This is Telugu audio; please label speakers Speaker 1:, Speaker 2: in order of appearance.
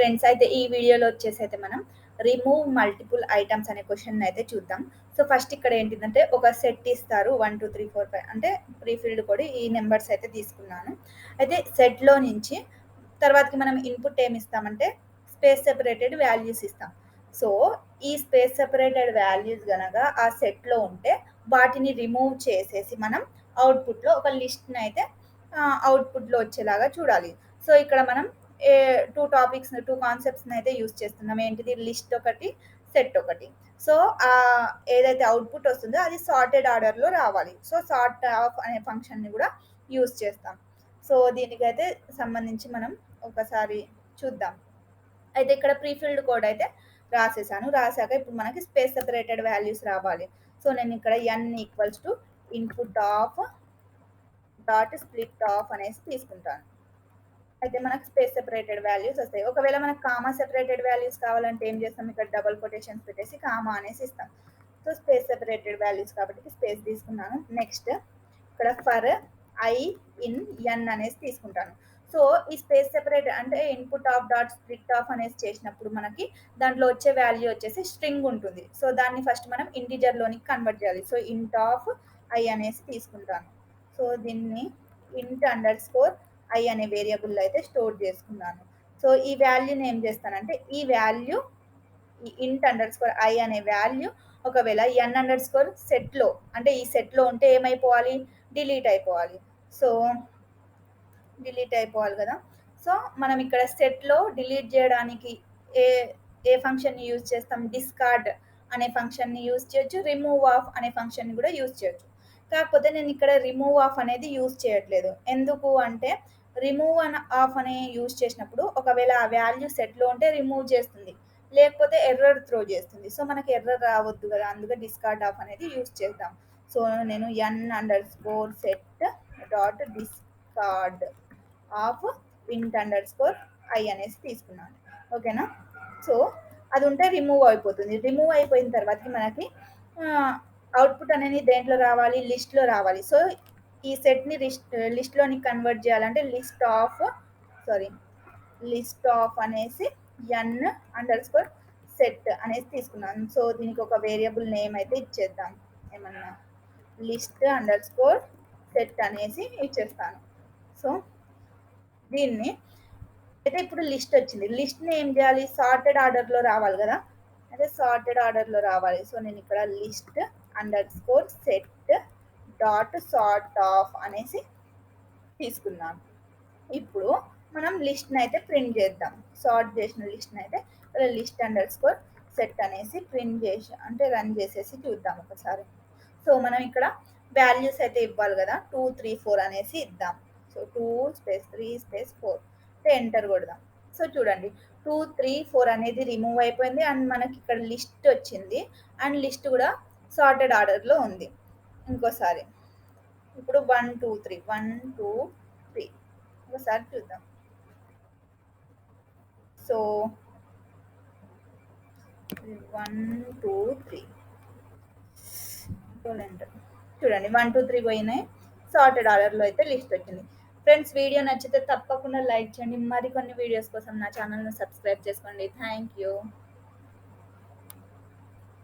Speaker 1: ఫ్రెండ్స్ అయితే ఈ వీడియోలో వచ్చేసి అయితే మనం రిమూవ్ మల్టిపుల్ ఐటమ్స్ అనే క్వశ్చన్ అయితే చూద్దాం. సో ఫస్ట్ ఇక్కడ ఏంటిదంటే ఒక సెట్ ఇస్తారు 1, 2, 3, 4, 5 అంటే ప్రీ ఫిల్డ్ కూడా ఈ నెంబర్స్ అయితే తీసుకున్నాను. అయితే సెట్లో నుంచి తర్వాతకి మనం ఇన్పుట్ ఏమి ఇస్తామంటే స్పేస్ సెపరేటెడ్ వాల్యూస్ ఇస్తాం. సో ఈ స్పేస్ సెపరేటెడ్ వాల్యూస్ గనక ఆ సెట్లో ఉంటే వాటిని రిమూవ్ చేసేసి మనం అవుట్పుట్లో ఒక లిస్ట్ని అయితే అవుట్పుట్లో వచ్చేలాగా చూడాలి. సో ఇక్కడ మనం టూ టాపిక్స్ టూ కాన్సెప్ట్స్ని అయితే యూస్ చేస్తున్నాం. ఏంటిది లిస్ట్ ఒకటి, సెట్ ఒకటి. సో ఏదైతే అవుట్పుట్ వస్తుందో అది సార్టెడ్ ఆర్డర్లో రావాలి. సో సార్ట్ ఆఫ్ అనే ఫంక్షన్ని కూడా యూస్ చేస్తాం. సో దీనికైతే సంబంధించి మనం ఒకసారి చూద్దాం. అయితే ఇక్కడ ప్రీఫిల్డ్ కోడ్ అయితే రాసేసాను. రాసాక ఇప్పుడు మనకి స్పేస్ సెపరేటెడ్ వాల్యూస్ రావాలి. సో నేను ఇక్కడ n equals to input of dot split of అనేసి తీసుకుంటాను. అయితే మనకు స్పేస్ సెపరేటెడ్ వాల్యూస్ వస్తాయి. ఒకవేళ మనకు కామా సెపరేటెడ్ వాల్యూస్ కావాలంటే ఏం చేస్తాం, ఇక్కడ డబుల్ కొటేషన్స్ పెట్టేసి కామా అనేసి ఇస్తాం. సో స్పేస్ సెపరేటెడ్ వాల్యూస్ కాబట్టి స్పేస్ తీసుకున్నాను. నెక్స్ట్ ఇక్కడ ఫర్ ఐ ఇన్ ఎన్ అనేసి తీసుకుంటాను. సో ఈ స్పేస్ సెపరేట్ అంటే input of dot split of అనేసి చేసినప్పుడు మనకి దాంట్లో వచ్చే వాల్యూ వచ్చేసి స్ట్రింగ్ ఉంటుంది. సో దాన్ని ఫస్ట్ మనం ఇంటీజర్లోనికి కన్వర్ట్ చేయాలి. సో ఇంట్ ఆఫ్ ఐ అనేసి తీసుకుంటాను. సో దీన్ని ఇంట్ అండర్ స్కోర్ ఐ అనే వేరియబుల్లో అయితే స్టోర్ చేసుకున్నాను. సో ఈ వాల్యూని ఏం చేస్తానంటే ఈ వాల్యూ ఈ ఇంట్ అండర్ స్కోర్ ఐ అనే వాల్యూ ఒకవేళ ఎన్ అండర్ స్కోర్ సెట్లో అంటే ఈ సెట్లో ఉంటే ఏమైపోవాలి, డిలీట్ అయిపోవాలి. సో డిలీట్ అయిపోవాలి కదా. సో మనం ఇక్కడ సెట్లో డిలీట్ చేయడానికి ఏ ఏ ఫంక్షన్ని యూజ్ చేస్తాం, డిస్కార్డ్ అనే ఫంక్షన్ని యూజ్ చేయొచ్చు, రిమూవ్ ఆఫ్ అనే ఫంక్షన్ని కూడా యూజ్ చేయొచ్చు. కాకపోతే నేను ఇక్కడ రిమూవ్ ఆఫ్ అనేది యూజ్ చేయట్లేదు. ఎందుకు అంటే రిమూవ్ ఆఫ్ అనే యూజ్ చేసినప్పుడు ఒకవేళ ఆ వాల్యూ సెట్లో ఉంటే రిమూవ్ చేస్తుంది, లేకపోతే ఎర్రర్ త్రో చేస్తుంది. సో మనకి ఎర్రర్ రావద్దు కదా, అందుకే డిస్కార్డ్ ఆఫ్ అనేది యూజ్ చేద్దాం. సో నేను ఎన్ under score set dot discard of ఇంట్ అండర్ స్కోర్ ఐ అనేసి తీసుకున్నాను. ఓకేనా. సో అది ఉంటే రిమూవ్ అయిపోతుంది. రిమూవ్ అయిపోయిన తర్వాతకి మనకి అవుట్పుట్ అనేది దేంట్లో రావాలి, లిస్ట్లో రావాలి. సో ఈ సెట్ని లిస్ట్లోని కన్వర్ట్ చేయాలంటే లిస్ట్ ఆఫ్ అనేసి ఎన్ అండర్ స్కోర్ సెట్ అనేసి తీసుకున్నాను. సో దీనికి ఒక వేరియబుల్ నేమ్ అయితే ఇచ్చేద్దాం, ఏమన్నా లిస్ట్ అండర్ స్కోర్ సెట్ అనేసి ఇచ్చేస్తాను. సో దీన్ని అయితే ఇప్పుడు లిస్ట్ వచ్చింది. లిస్ట్ని ఏం చేయాలి, సార్టెడ్ ఆర్డర్లో రావాలి కదా. అయితే సార్టెడ్ ఆర్డర్లో రావాలి. సో నేను ఇక్కడ list under score set dot sort of అనేసి తీసుకున్నాను. ఇప్పుడు మనం లిస్ట్ని అయితే ప్రింట్ చేద్దాం. సార్ట్ చేసిన లిస్ట్ని అయితే లిస్ట్ అండర్ స్కోర్ సెట్ అనేసి ప్రింట్ చేసి అంటే రన్ చేసేసి చూద్దాం ఒకసారి. సో మనం ఇక్కడ వాల్యూస్ అయితే ఇవ్వాలి కదా, 2, 3, 4 అనేసి ఇద్దాం. సో 2 స్పేస్ 3 స్పేస్ 4 అంటే ఎంటర్ కొడదాం. సో చూడండి 2, 3, 4 అనేది రిమూవ్ అయిపోయింది అండ్ మనకి ఇక్కడ లిస్ట్ వచ్చింది అండ్ లిస్ట్ కూడా సార్టెడ్ ఆర్డర్లో ఉంది. ఇంకోసారి ఇప్పుడు 1, 2, 3 1, 2, 3 ఒకసారి చూద్దాం. సో 1, 2, 3 చూడండి 1, 2, 3 పోయినాయి. సార్టెడ్ ఆర్డర్లో అయితే లిస్ట్ వచ్చింది. ఫ్రెండ్స్ వీడియో నచ్చితే తప్పకుండా లైక్ చేయండి. మరికొన్ని వీడియోస్ కోసం నా ఛానల్ను సబ్స్క్రైబ్ చేసుకోండి. Thank you.